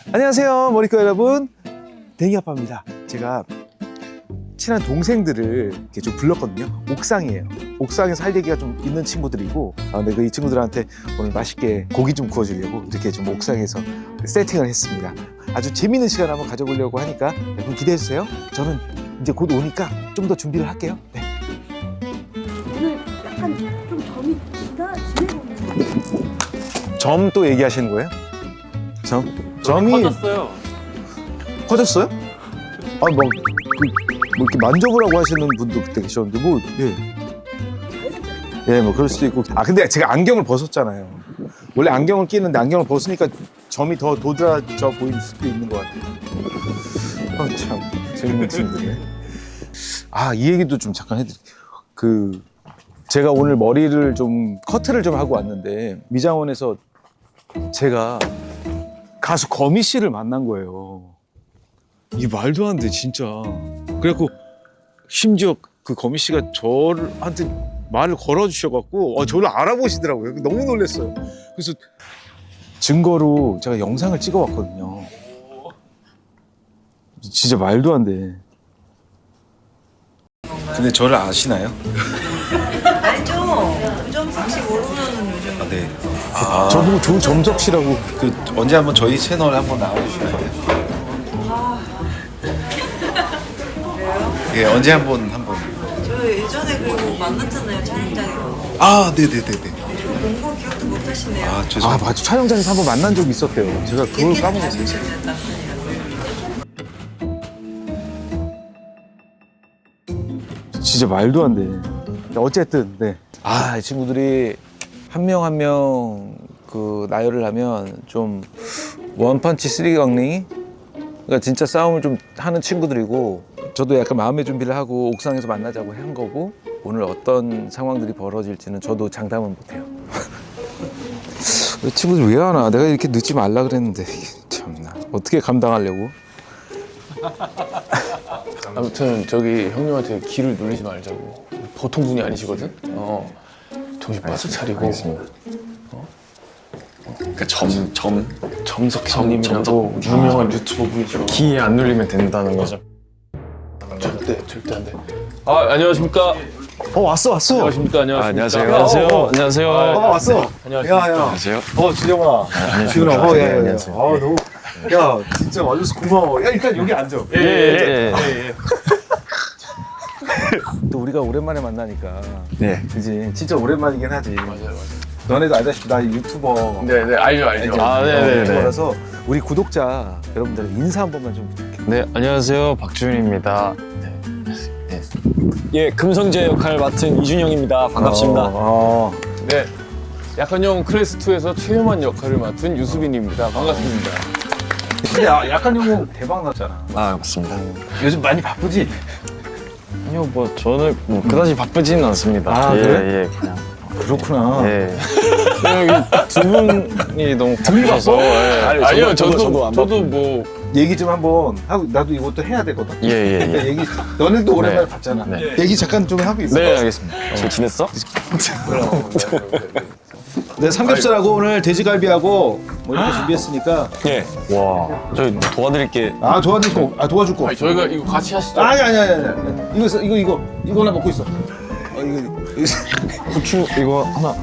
안녕하세요, 머리과 여러분. 댕이 아빠입니다. 제가 친한 동생들을 이렇게 좀 불렀거든요. 옥상이에요. 옥상에서 할 얘기가 좀 있는 친구들이고, 근데 이 친구들한테 오늘 맛있게 고기 좀 구워주려고 이렇게 좀 옥상에서 세팅을 했습니다. 아주 재밌는 시간 한번 가져보려고 하니까 여러분 기대해주세요. 저는 이제 곧 오니까 좀 더 준비를 할게요. 네. 오늘 약간 좀 점이 진해 보이는데. 점 또 얘기하시는 거예요? 점이 커졌어요. 커졌어요? 뭐 이렇게 만져보라고 하시는 분도 그때 계셨는데 뭐 그럴 수도 있고. 근데 제가 안경을 벗었잖아요. 원래 안경을 끼는데 안경을 벗으니까 점이 더 도드라져 보일 수도 있는 것 같아요. 참 재밌는 친구들이네. 이 얘기도 좀 잠깐 해드릴게요. 제가 오늘 머리를 좀 커트를 좀 하고 왔는데 미장원에서 제가 가수 거미 씨를 만난 거예요. 이 말도 안 돼, 진짜. 그래갖고 심지어 그 거미 씨가 저한테 말을 걸어주셔갖고 저를 알아보시더라고요. 너무 놀랐어요. 그래서 증거로 제가 영상을 찍어왔거든요. 진짜 말도 안 돼. 근데 저를 아시나요? 알죠. 유정석 씨 모르면은 요즘. 네. 저보고 조점석 씨라고. 언제 한번 저희 채널에 한번 나와주셔야 돼요. 그래요? 예, 언제 한번. 저 예전에 그리고 만났잖아요, 촬영장에서. 네네네네. 본거 기억도 못 하시네요. 죄송합니다. 맞아. 촬영장에서 한번 만난 적이 있었대요. 제가 그걸 까먹었어요. 진짜 말도 안 돼. 어쨌든, 네. 이 친구들이 한 명 한 명 나열을 하면 좀 원펀치 쓰리 강냉이? 그러니까 진짜 싸움을 좀 하는 친구들이고, 저도 약간 마음의 준비를 하고 옥상에서 만나자고 한 거고, 오늘 어떤 상황들이 벌어질지는 저도 장담은 못해요. 이 친구들 왜 하나? 내가 이렇게 늦지 말라 그랬는데 참나 어떻게 감당하려고? 아무튼 저기 형님한테 기를 눌리지 말자고. 보통 분이 아니시거든. 정신 바짝 차리고. 알겠습니다. 그러니까 점석 형님이라고 유명한 유튜버 분이죠. 기에 안 눌리면 된다는 거죠. 절대 안 돼. 안녕하십니까. 왔어. 안녕하십니까. 안녕하세요. 안녕하세요. 왔어. 안녕하십니까. 안녕하세요. 준영아. 지훈아. 안녕하세요. 너무. 진짜 와줘서 고마워. 일단 여기 앉아. 예. 또 우리가 오랜만에 만나니까. 네. 그지? 진짜 오랜만이긴 하지. 맞아요. 너네도 알다시피 나 유튜버. 네, 알죠. 네네네. 유튜버라서 우리 구독자 여러분들 인사 한 번만 좀 부탁해. 네, 안녕하세요. 박주윤입니다. 예, 금성재 역할 맡은 이준영입니다. 반갑습니다. 네. 약한 형 클래스 2에서 최효만 역할을 맡은 유수빈입니다. 반갑습니다. 근데 약간 영웅 대박 났잖아. 맞습니다. 요즘 많이 바쁘지? 아니요, 저는 그다지 바쁘지는 않습니다. 그래? 예, 그냥. 그렇구나. 예. 그냥 여기 두 분이 너무 바쁘셔서. 아니요, 저도 안 저도 뭐 얘기 좀 한번 하고 나도 이것도 해야 되거든. 예. 그러니까 얘기 너네도 오랜만에 네. 봤잖아. 네. 얘기 잠깐 좀 하고 있어. 네, 알겠습니다. 잘 지냈어? 네, 삼겹살하고 오늘 돼지갈비하고 뭐 이렇게 준비했으니까. 예. 와. 저 도와드릴게. 도와줄 거. 저희가 이거 같이 하시죠. 아니. 이거나 먹고 있어. 이거 후추 이거 하나.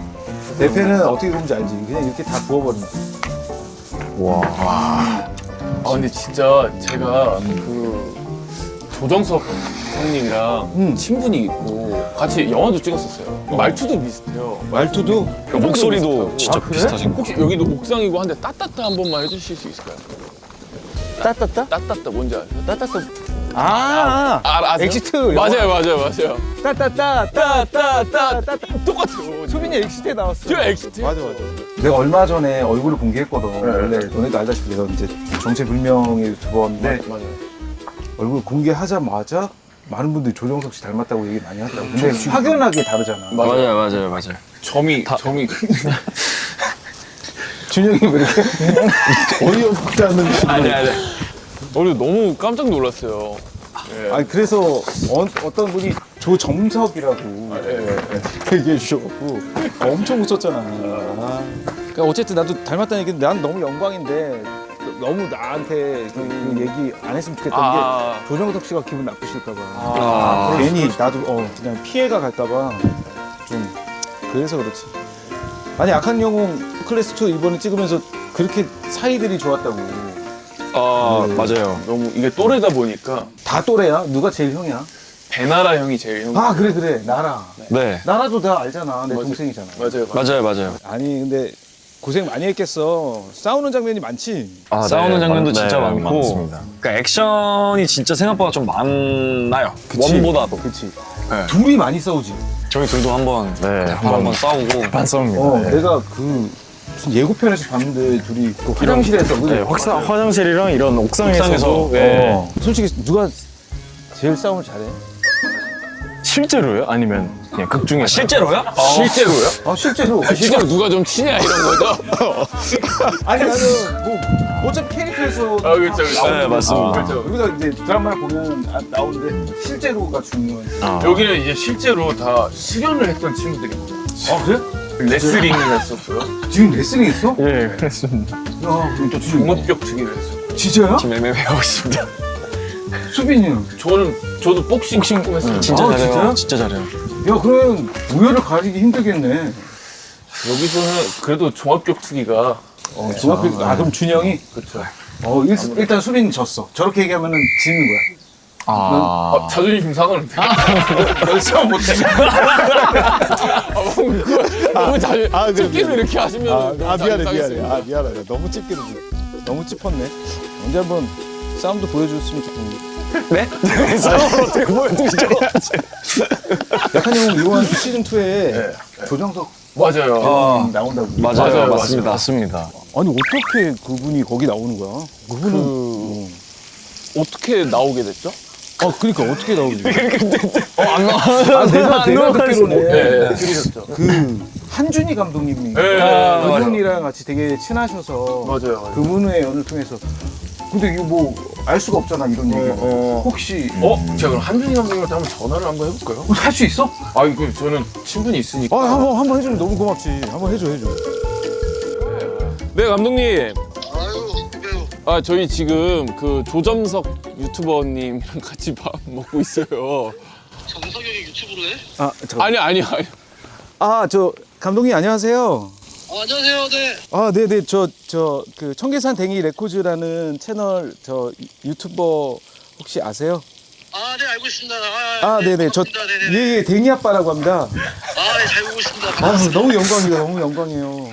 대패는 어떻게 구우는지 알지? 그냥 이렇게 다 부어버리는 거. 근데 진짜 제가 조정석 형님이랑 친분이 있고 같이 영화도 찍었었어요. 말투도 비슷해요. 말투도 목소리도 진짜 그래? 비슷하신 거. 혹시 여기도 옥상이고 한데 따따따 한 번만 해주실 수 있을까요? 따따따? 따따따 뭔지 아세요? 따따따 아세요? 엑시트. 맞아요. 따따따. 똑같아요. 소빈이 엑시트에 나왔어. 저 엑시트. 맞아. 내가 얼마 전에 얼굴을 공개했거든. 원래 너네도 알다시피 내가 이제 정체불명의 유튜버인데 맞아요. 얼굴 공개하자마자 많은 분들이 조정석 씨 닮았다고 얘기 많이 하더라고. 근데 확연하게 다르잖아. 맞아요. 점이 준영이 왜 이렇게 어이없지 않는 아니. 오늘 너무 깜짝 놀랐어요. 그래서 어떤 분이 조점석이라고 얘기해 주셔갖고 엄청 웃었잖아. 그러니까 어쨌든 나도 닮았다는 얘기는 난 너무 영광인데 너무 나한테 그 얘기 안 했으면 좋겠던 아. 게 조정석 씨가 기분 나쁘실까봐 괜히 나도 그냥 피해가 갈까봐 좀 그래서 그렇지. 아니 악한 영웅 클래스 2 이번에 찍으면서 그렇게 사이들이 좋았다고. 맞아요. 너무 이게 또래다 보니까 다 또래야? 누가 제일 형이야? 배나라 형이 제일 형. 아 그래 나라. 네. 나라도 다 알잖아. 내 맞아. 동생이잖아. 맞아요. 아니 근데 고생 많이 했겠어. 싸우는 장면이 많지. 싸우는 장면도 네, 진짜 많고. 많습니다. 그러니까 액션이 진짜 생각보다 좀 많아요. 원보다도. 그치. 네. 둘이 많이 싸우지. 저희 둘도 한번 한번 싸우고. 반성입니다. 네. 내가 그 무슨 예고편에서 봤는데 둘이 그 화장실에서 네, 화장실이랑 이런 옥상에서도 옥상에서, 네. 솔직히 누가 제일 싸움을 잘해? 실제로요? 아니면 그냥 극 중에서? 실제로요? 실제로요? 아 실제로. 실제로 누가 좀 치냐 이런 거죠? 아니 나는 뭐 어차피 캐릭터에서 그렇죠. 네, 맞습니다. 여기서 이제 드라마를 보면 나오는데 실제로가 중요한. 여기는 이제 실제로 다 수련을 했던 친구들입니다. 아 그래? 레슬링을 했었고요. 지금 레슬링 했어? 예, 그렇습니다. 야 그럼 또 지금 종합격투기를 했었고. 진짜야? 지금 MMA 하고 있습니다. 수빈이는? 저도 복싱 꿈했어요. 진짜 아, 잘해요. 진짜요? 진짜 잘해요. 야 그럼 우열을 가리기 힘들겠네. 여기서는 그래도 종합격투기가 중학교 그럼 준영이? 그렇죠. 일단 수빈이 졌어. 저렇게 얘기하면은 지는 거야. 자존심 상하는데. 너 시험 못해. 너무 자존. 특기를 이렇게 하시면 미안해. 너무 찝기를 너무 찝었네. 언제 한번 싸움도 보여줬으면 좋겠는데. 네? 싸움을 어떻게 보여주시죠? 약한 영웅 이번 시즌 2에 조정석 맞아요. 나온다고. 맞아요. 맞습니다. 아니 어떻게 그분이 거기 나오는 거야? 그분은 어떻게 나오게 됐죠? 그러니까 어떻게 나오는 거야? 안 나와. 내가 듣기로는 네, 들으셨죠? 그 한준희 감독님이 네, 그분이랑 같이 되게 친하셔서 맞아요. 그분의 연을 통해서 근데 이거 뭐 알 수가 없잖아 이런 얘기. 혹시 제가 그럼 한준희 감독님한테 한번 전화를 한번 해볼까요? 할 수 있어? 이거 저는 친분이 있으니까. 한번 해주면 너무 고맙지. 한번 해줘. 네, 감독님. 아유, 그래요. 저희 지금 그 조점석 유튜버님이랑 같이 밥 먹고 있어요. 정석영이 유튜브로 해? 아니요. 저 감독님 안녕하세요. 안녕하세요, 네. 네네 그 청계산 댕이 레코즈라는 채널 저 유튜버 혹시 아세요? 네, 알고 있습니다. 네네 반갑습니다. 네네. 예 댕이 아빠라고 합니다. 네, 잘 보고 있습니다. 반갑습니다. 너무 영광이다. 너무 영광이에요.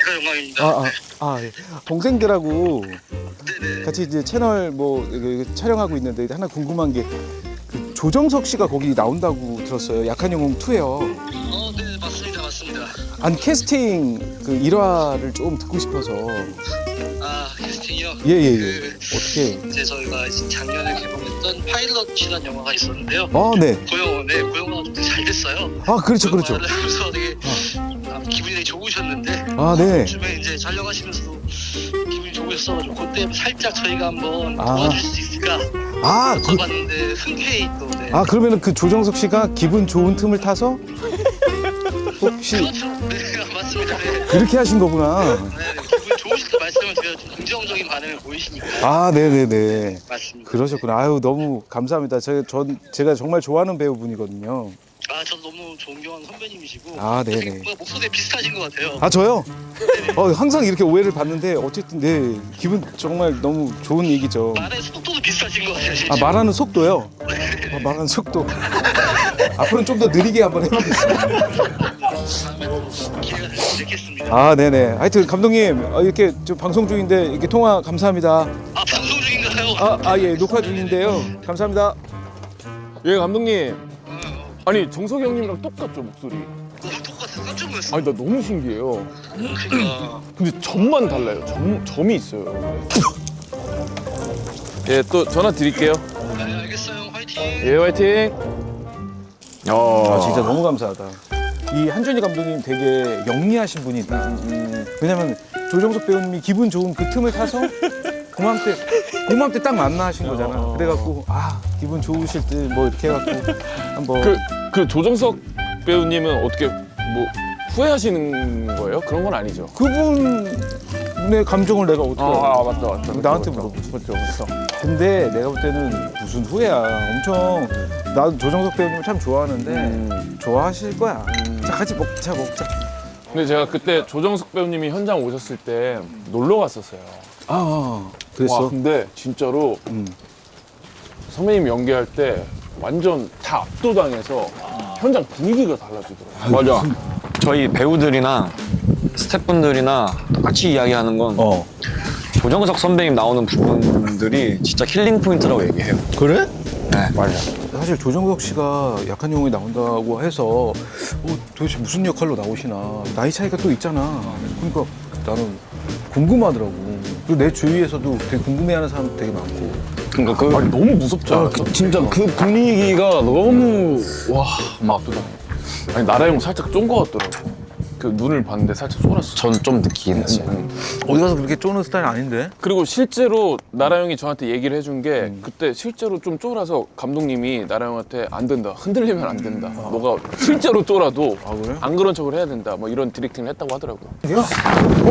제가 영광입니다. 예. 동생들하고 네네. 같이 이제 채널 촬영하고 있는데 하나 궁금한 게 그 조정석 씨가 거기 나온다고 들었어요. 약한 영웅 2에요. 네, 맞습니다. 아니 캐스팅 그 일화를 좀 듣고 싶어서. 캐스팅이요? 예. 어떻게? 이제 저희가 작년에 개봉했던 파일럿이라는 영화가 있었는데요. 네. 그 영화가 좀 되게 잘 됐어요. 그렇죠. 그래서 되게 기분이 되게 좋으셨는데 네. 요즘에 이제 촬영하시면서도 기분이 좋으셨어가지고 그때 살짝 저희가 한번 도와줄 수 있을까 봤는데 흔쾌히 또 그러면은 그 조정석 씨가 기분 좋은 틈을 타서 혹시 그렇죠. 네, 맞습니다. 네. 그렇게 하신 거구나. 기분 좋으실 때 말씀을 드려야 좀 긍정적인 반응을 보이시니까 네네네. 맞습니다. 그러셨구나. 너무 감사합니다. 제가 정말 좋아하는 배우분이거든요. 저도 너무 존경하는 선배님이시고 네네. 되게 목소리 비슷하신 것 같아요. 저요? 항상 이렇게 오해를 받는데 어쨌든 기분 정말 너무 좋은 얘기죠. 말의 속도도 비슷하신 것 같아요. 진짜. 말하는 속도요? 말하는 속도. 앞으로는 좀 더 느리게 한번 해보겠습니다. 다음에 또 기회가 되면 뵙겠습니다. 네네. 하여튼 감독님 이렇게 좀 방송 중인데 이렇게 통화 감사합니다. 방송 중인가요? 예, 녹화 중인데요. 감사합니다. 예, 감독님. 아니, 정석이 형님이랑 똑같죠, 목소리. 너무 똑같아서 깜짝 놀랐어요. 나 너무 신기해요. 그러니까 근데 점만 달라요. 점이 있어요. 예, 또 전화 드릴게요. 알겠어요. 화이팅. 예, 화이팅. 진짜 너무 감사하다. 이 한준희 감독님 되게 영리하신 분이다. 왜냐면 조정석 배우님이 기분 좋은 그 틈을 타서 고맘때 딱 만나신 거잖아. 그래갖고 기분 좋으실 듯 뭐 이렇게 해갖고 한번 그 조정석 배우님은 어떻게 뭐 후회하시는 거예요? 그런 건 아니죠. 그분 내 감정을 내가 어떻게 알아? 맞다. 나한테 물어보지. 그렇죠. 근데 내가 볼 때는 무슨 후회야. 엄청 나도 조정석 배우님을 참 좋아하는데 좋아하실 거야. 자, 같이 먹자. 근데 제가 그때 조정석 배우님이 현장 오셨을 때 놀러 갔었어요. 그랬어? 와, 근데 진짜로 선배님 연기할 때 완전 다 압도당해서 현장 분위기가 달라지더라고요. 맞아. 저희 배우들이나 스태프분들이나 같이 이야기하는 건 조정석 선배님 나오는 부분들이 진짜 힐링 포인트라고 얘기해요. 그래? 네, 맞아. 사실 조정석 씨가 약한 영웅이 나온다고 해서 도대체 무슨 역할로 나오시나 나이 차이가 또 있잖아. 그러니까 나는 궁금하더라고. 그리고 내 주위에서도 되게 궁금해하는 사람 되게 많고. 그러니까 아니, 너무 무섭지 않았어? 진짜 그 분위기가 너무 막 압도당해. 아니 나라형 살짝 쫀 거 같더라고. 그 눈을 봤는데 살짝 쫄았어. 전 좀 느끼긴 했어요. 어디 가서 그렇게 쪼는 스타일 아닌데? 그리고 실제로 나라 형이 저한테 얘기를 해준 게 그때 실제로 좀 쫄아서 감독님이 나라 형한테 안 된다. 흔들리면 안 된다. 너가 실제로 쫄아도 그래? 안 그런 척을 해야 된다. 뭐 이런 디렉팅을 했다고 하더라고요.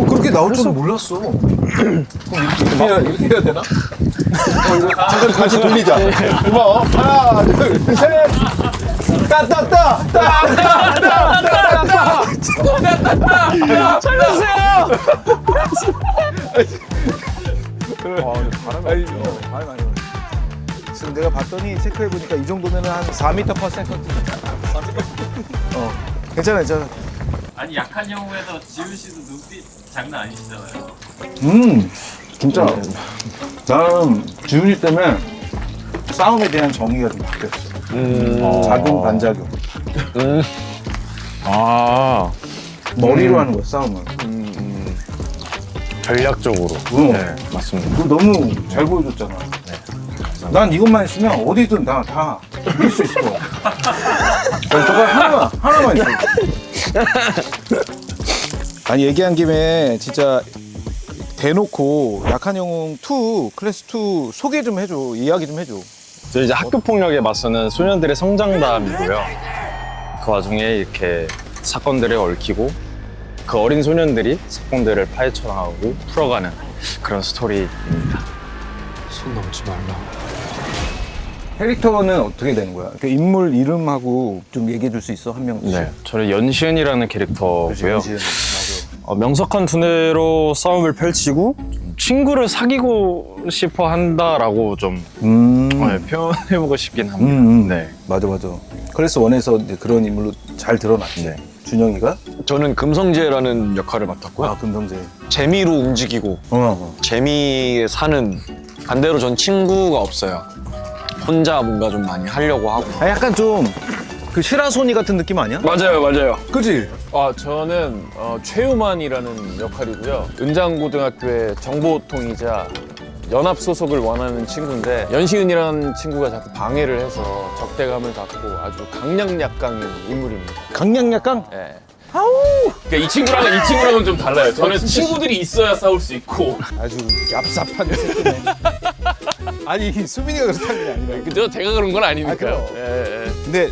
그렇게 나올 줄은 몰랐어. 그럼 이렇게 해야 되나? 잠깐 다시 돌리자. 고마워. 하나, 둘, 셋. 살려주세요! 바람이 많이 오네. 지금 내가 봤더니 체크해보니까 이 정도면 한 4m/s. 괜찮아. 아니 약한 영웅에서 지훈 씨도 눈빛 장난 아니시잖아요. 진짜 나는 지훈이 때문에 싸움에 대한 정의가 좀 바뀌었어. 작용 반작용. 머리로 하는 거야 싸움을. 전략적으로. 네, 맞습니다. 그거 너무 잘 보여줬잖아. 난 이것만 있으면 어디든 다 이길 수 있어. 저거 하나만 있어. 아니 얘기한 김에 진짜 대놓고 약한 영웅 2 클래스 2 소개 좀 해줘. 이야기 좀 해줘. 저 이제 학교 폭력에 맞서는 소년들의 성장담이고요. 그 와중에 이렇게 사건들에 얽히고 그 어린 소년들이 사건들을 파헤쳐 나가고 풀어가는 그런 스토리입니다. 손 넘지 말라. 캐릭터는 어떻게 되는 거야? 그 인물 이름하고 좀 얘기해 줄 수 있어? 한 명씩. 네, 저는 연시은이라는 캐릭터고요. 맞아. 명석한 두뇌로 싸움을 펼치고 친구를 사귀고 싶어 한다라고 좀 표현해보고 싶긴 합니다. 네. 맞아. 클래스 1에서 이제 그런 인물로 잘 드러났지. 네. 준영이가? 저는 금성재라는 역할을 맡았고요. 금성재. 재미로 움직이고 재미에 사는 반대로 전 친구가 없어요. 혼자 뭔가 좀 많이 하려고 하고. 약간 좀 그 시라소니 같은 느낌 아니야? 맞아요. 그치? 저는 최우만이라는 역할이고요. 은장고등학교의 정보통이자 연합 소속을 원하는 친구인데 연시은이라는 친구가 자꾸 방해를 해서 적대감을 갖고 아주 강약약강인 인물입니다. 강약약강? 네. 그러니까 이 친구랑은 좀 달라요. 저는 친구들이 있어야 싸울 수 있고. 아주 얍삽한 새끼네. 아니 수빈이가 그렇다는 게 아니라. 그죠? 제가 그런 건 아니니까요. 그럼. 근데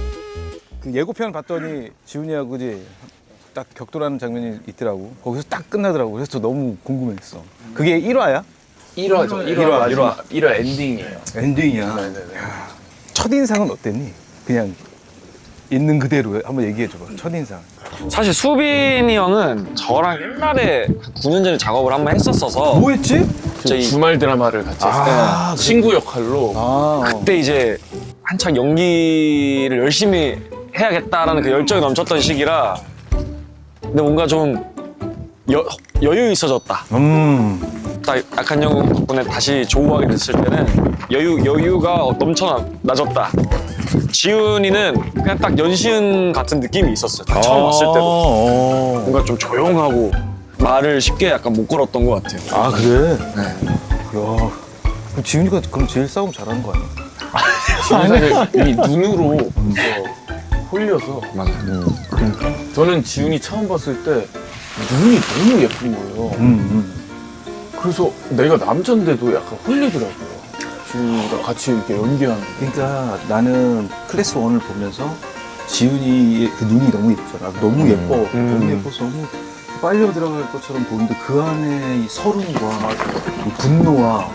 그 예고편 봤더니 지훈이하고 그지 딱 격돌하는 장면이 있더라고. 거기서 딱 끝나더라고. 그래서 너무 궁금했어. 그게 1화야? 1화죠. 1화 엔딩이에요. 엔딩이야. 네네네. 첫인상은 어땠니? 그냥 있는 그대로 한번 얘기해줘봐. 첫인상. 사실 수빈이 형은 저랑 옛날에 9년 전에 작업을 한번 했었어서 뭐 했지? 저희 주말 드라마를 같이 했을 때 친구 역할로 그때 이제 한창 연기를 열심히 해야겠다라는 그 열정이 넘쳤던 시기라 근데 뭔가 좀 여유 있어졌다. 딱 약한 영웅 덕분에 다시 조우하게 됐을 때는 여유가 넘쳐나졌다. 지훈이는 그냥 딱 연시은 같은 느낌이 있었어요. 딱 처음 왔을 때도 뭔가 좀 조용하고 말을 쉽게 약간 못 걸었던 것 같아요. 아 그래? 네. 야, 그럼 지훈이가 그럼 제일 싸움 잘하는 거 아니야? 지훈이 사실 이 눈으로 홀려서 저는 지훈이 처음 봤을 때 눈이 너무 예쁜 거예요. 그래서 내가 남잔데도 약간 홀리더라고요. 지훈이가 같이 이렇게 연기하는 게. 그러니까 나는 클래스 1을 보면서 지훈이의 그 눈이 너무 예쁘잖아. 너무 예뻐. 너무 예뻐서 너무 빨려 들어갈 것처럼 보이는데 그 안에 이 서름과 이 분노와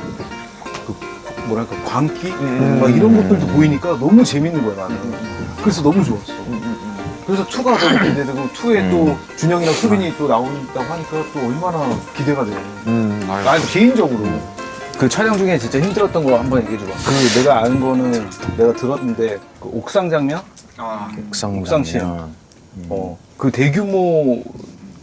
그 뭐랄까 광기 막 이런 것들도 보이니까 너무 재밌는 거야 나는. 그래서 너무 좋았어. 그래서 2가 너무 기대되고 2에 또 준영이랑 수빈이 또 나온다고 하니까 또 얼마나 기대가 돼. 난 개인적으로 그 촬영 중에 진짜 힘들었던 거 한번 얘기해 줘봐. 그 내가 아는 거는 내가 들었는데 그 옥상 장면? 옥상 씬. 그 대규모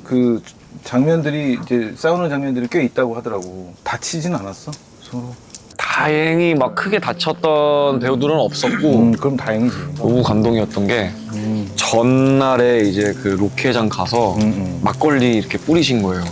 그 장면들이 이제 싸우는 장면들이 꽤 있다고 하더라고. 다치진 않았어? 서로? 다행히 막 크게 다쳤던 배우들은 없었고 그럼 다행이지. 너무 감동이었던 게 전날에 이제 그 로케장 가서 막걸리 이렇게 뿌리신 거예요.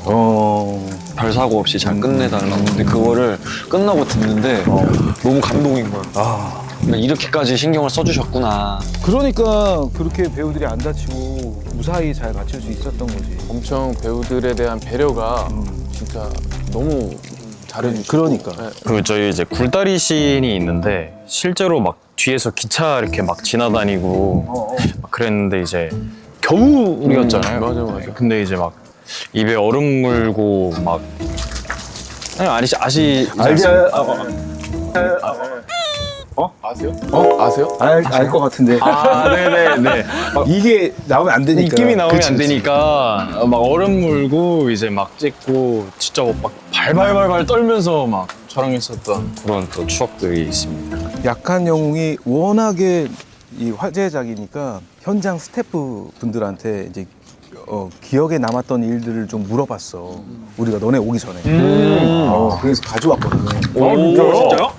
별 사고 없이 잘 끝내달라고. 근데 그거를 끝나고 듣는데 너무 감동인 거예요. 그러니까 이렇게까지 신경을 써주셨구나. 그러니까 그렇게 배우들이 안 다치고 무사히 잘 마칠 수 있었던 거지. 엄청 배우들에 대한 배려가 진짜 너무 잘해주시고. 그러니까. 그 저희 이제 굴다리 씬이 있는데 실제로 막 뒤에서 기차 이렇게 막 지나다니고 막 그랬는데 이제 겨울이었잖아요. 맞아. 근데 이제 막 입에 얼음 물고 막 알지 알지? 아세요? 아세요? 알 것 같은데. 네네네. 이게 나오면 안 되니까. 느낌이 나오면 그치, 안 그치. 되니까 막 얼음 물고 이제 막 찍고 진짜 막 발발발발 떨면서 막 촬영했었던 그런 또 추억들이 있습니다. 약한 영웅이 워낙에 이 화제작이니까 현장 스태프 분들한테 이제 기억에 남았던 일들을 좀 물어봤어. 우리가 너네 오기 전에. 그래서 가져왔거든. 진짜요?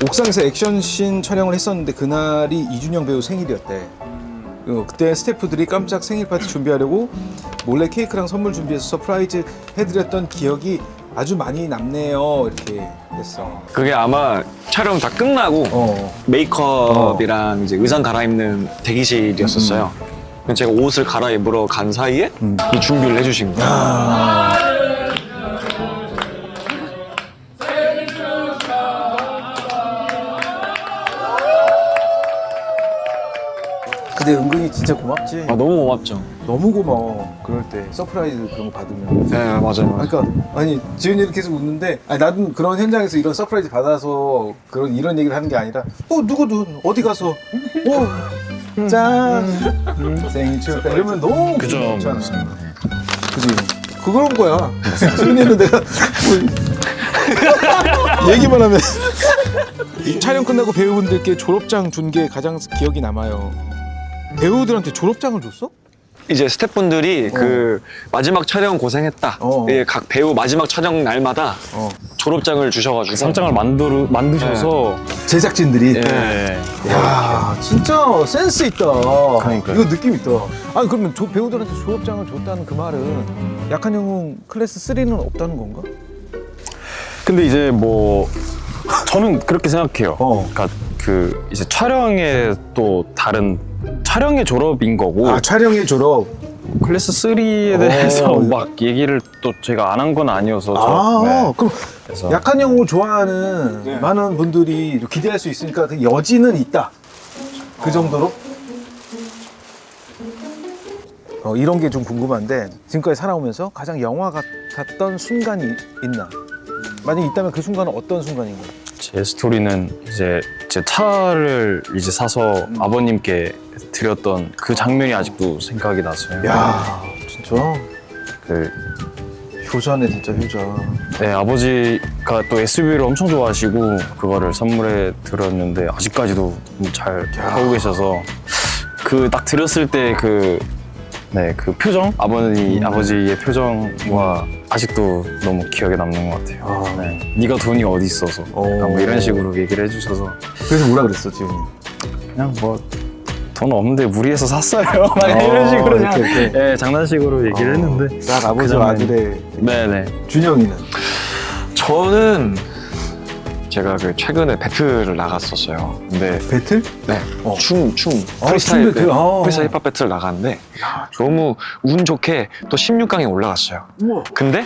옥상에서 액션씬 촬영을 했었는데 그날이 이준영 배우 생일이었대. 그때 스태프들이 깜짝 생일 파티 준비하려고 몰래 케이크랑 선물 준비해서 서프라이즈 해드렸던 기억이 아주 많이 남네요. 이렇게 했어. 그게 아마 촬영 다 끝나고 메이크업이랑 이제 의상 갈아입는 대기실이었었어요. 그래서 제가 옷을 갈아입으러 간 사이에 이 준비를 해주신 거예요. 근데 은근히 진짜 고맙지. 아, 너무 고맙죠. 너무 고마워. 그럴 때 서프라이즈 그런 거 받으면. 네, 맞아요. 그러니까 아니 지은이는 계속 웃는데 아니, 나는 그런 현장에서 이런 서프라이즈 받아서 이런 얘기를 하는 게 아니라 누구든 어디 가서 짠 생일 축하 이러면 너무 그죠. 좋잖아. 그지? 그런 거야. 지은이는 내가 얘기만 하면 촬영 끝나고 배우분들께 졸업장 준 게 가장 기억이 남아요. 배우들한테 졸업장을 줬어? 이제 스태프분들이 그 마지막 촬영 고생했다. 예, 각 배우 마지막 촬영 날마다 졸업장을 주셔가지고 상장을 만드셔서 제작진들이. 네. 야, 진짜 센스 있다. 그러니까요. 이거 느낌 있다. 아니 그러면 배우들한테 졸업장을 줬다는 그 말은 약한 영웅 클래스 3는 없다는 건가? 근데 이제 뭐 저는 그렇게 생각해요. 그러니까 그 이제 촬영의 또 다른 촬영의 졸업인 거고 촬영의 졸업. 클래스 3에 대해서 막 얘기를 또 제가 안 한 건 아니어서 그럼 그래서 약한 영웅을 좋아하는 많은 분들이 기대할 수 있으니까 그 여지는 있다. 그 정도로? 이런 게 좀 궁금한데 지금까지 살아오면서 가장 영화 같았던 순간이 있나? 만약 있다면 그 순간은 어떤 순간인가요? 제 스토리는 이제 제 차를 이제 사서 아버님께 드렸던 그 장면이 아직도 생각이 났어요. 야, 진짜 그 효자네 진짜 효자. 네, 아버지가 또 SUV를 엄청 좋아하시고 그거를 선물해 드렸는데 아직까지도 잘 하고 계셔서 그 딱 드렸을 때 그 표정? 아버지의 표정과 아직도 너무 기억에 남는 것 같아요. 네가 돈이 어디 있어서 뭐 이런 식으로 얘기를 해주셔서 그래서 뭐라 그랬어 지훈이? 그냥 뭐 돈 없는데 무리해서 샀어요. 막 이런 식으로 그냥 이렇게. 네, 장난식으로 얘기를 했는데 딱 아버지와 아들의 네네. 준영이는? 저는 제가 그 최근에 배틀을 나갔었어요. 근데 배틀? 네, 춤 프리스타일 배틀? 프리스타일 힙합 배틀을 나갔는데 너무 운 좋게 또 16강에 올라갔어요. 우와. 근데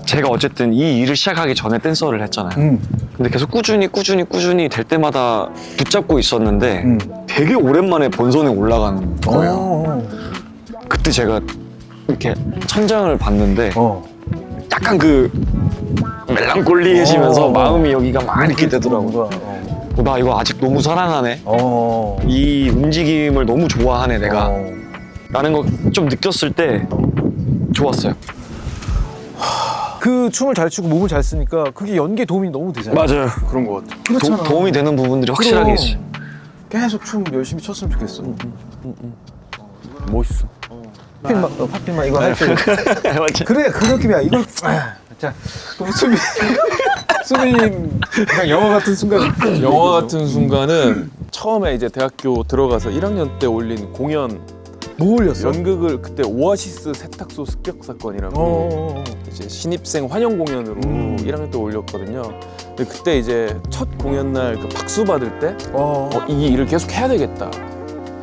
제가 어쨌든 이 일을 시작하기 전에 댄서를 했잖아요. 근데 계속 꾸준히 될 때마다 붙잡고 있었는데 되게 오랜만에 본선에 올라간 거예요. 그때 제가 이렇게 천장을 봤는데 어. 약간 그 멜랑콜리해지면서 어. 마음이 여기가 막 이렇게 되더라고. 뭔가, 나 이거 아직 너무 사랑하네. 어. 이 움직임을 너무 좋아하네 내가. 라는 거 좀 느꼈을 때 좋았어요. 그 춤을 잘 추고 몸을 잘 쓰니까 그게 연기에 도움이 너무 되잖아. 맞아요. 그런 것 같아. 그렇잖아. 도움이 되는 부분들이 확실하게 그럼. 있어요. 계속 춤 열심히 췄으면 좋겠어. 멋있어. 파핀만 이거 할 때. 맞지? 그래 그 느낌이야. 이걸 자 그럼 수빈님 그냥 영화 같은 순간. 영화 같은 순간은 처음에 이제 대학교 들어가서 1학년 때 올린 공연 뭐 올렸어? 연극을 그때 오아시스 세탁소 습격 사건이라고 이제 신입생 환영 공연으로 1학년 때 올렸거든요. 근데 그때 이제 첫 공연 날 그 박수 받을 때 이 일을 계속 해야 되겠다.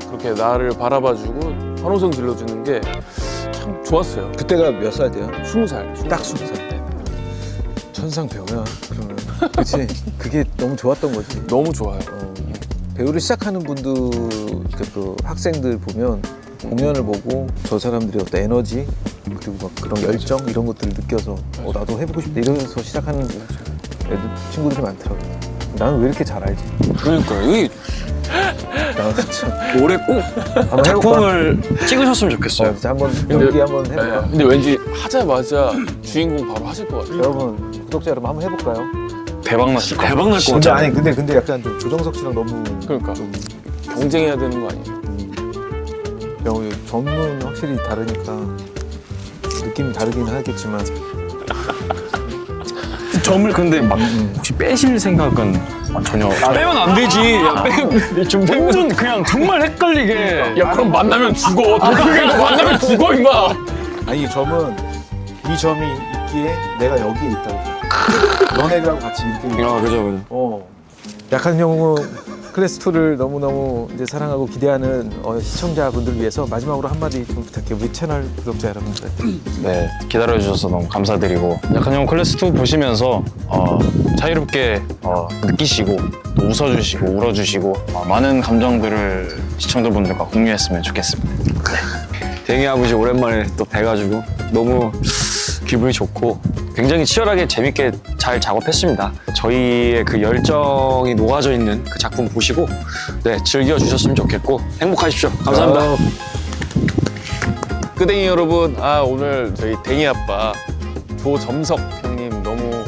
그렇게 나를 바라봐주고 환호성 질러주는 게 참 좋았어요. 그때가 몇 살 때야? 20살. 딱 20살 때. 천상 배우야. 그러면 그렇지. 그게 너무 좋았던 거지. 너무 좋아요. 배우를 시작하는 분들 그 학생들 보면 공연을 보고 저 사람들의 어떤 에너지 그리고 막 그런 열정 이런 것들을 느껴서 나도 해보고 싶다 이러면서 시작하는 애들 친구들이 많더라고. 나는 왜 이렇게 잘 알지? 그러니까요. 이 나는 진짜 올해 꼭 한번 해볼까? 작품을 찍으셨으면 좋겠어요. 진짜 한번 연기 한번 해볼까? 근데 왠지 하자마자 주인공 바로 하실 것 같아요. 여러분 구독자 여러분 한번 해볼까요? 대박 났을 것 같아요. 대박 날 것 근데 같아요. 아니 근데 약간 좀 조정석 씨랑 너무 그러니까. 좀 경쟁해야 되는 거 아니에요? 전문 확실히 다르니까 느낌이 다르긴 하겠지만 점을 근데 막 혹시 빼실 생각은 전혀 빼면 안 되지. 야, 좀 완전 그냥 정말 헷갈리게 야 그럼 만나면 죽어. 도쿄에서 만나면 죽어 임마. 아니 이 점은 이 점이 있기에 내가 여기에 있다고. 너네들하고 같이 이렇게. 그죠. 약한 영웅 클래스 2를 너무너무 이제 사랑하고 기대하는 시청자분들 위해서 마지막으로 한마디 좀 부탁해. 우리 채널 구독자 여러분들한테. 네, 기다려주셔서 너무 감사드리고 약한 영웅 클래스2 보시면서 자유롭게 느끼시고 또 웃어주시고 울어주시고 많은 감정들을 시청자분들과 공유했으면 좋겠습니다. 댕이 아버지 오랜만에 또 뵈가지고 너무 기분이 좋고 굉장히 치열하게 재밌게 잘 작업했습니다. 저희의 그 열정이 녹아져 있는 그 작품 보시고 즐겨주셨으면 좋겠고 행복하십시오. 감사합니다. 끄댕이 여러분, 오늘 저희 댕이 아빠 조점석 형님 너무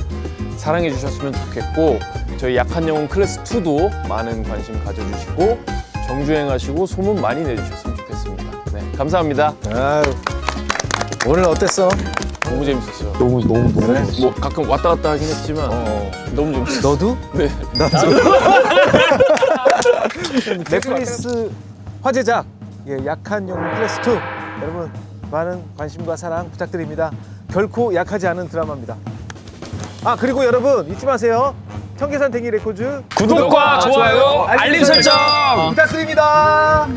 사랑해 주셨으면 좋겠고 저희 약한 영웅 클래스 2도 많은 관심 가져주시고 정주행하시고 소문 많이 내주셨으면 좋겠습니다. 네, 감사합니다. 아유, 오늘 어땠어? 너무 재밌었어요. 너무 그래? 뭐 가끔 왔다 갔다 하긴 했지만 너무 재밌었어요. 너도? 네. 나도. 넷플릭스 화제작 약한 영웅 클래스 2 여러분 많은 관심과 사랑 부탁드립니다. 결코 약하지 않은 드라마입니다. 그리고 여러분 잊지 마세요. 청계산 댕이 레코즈 구독과 좋아요, 알림 설정 부탁드립니다.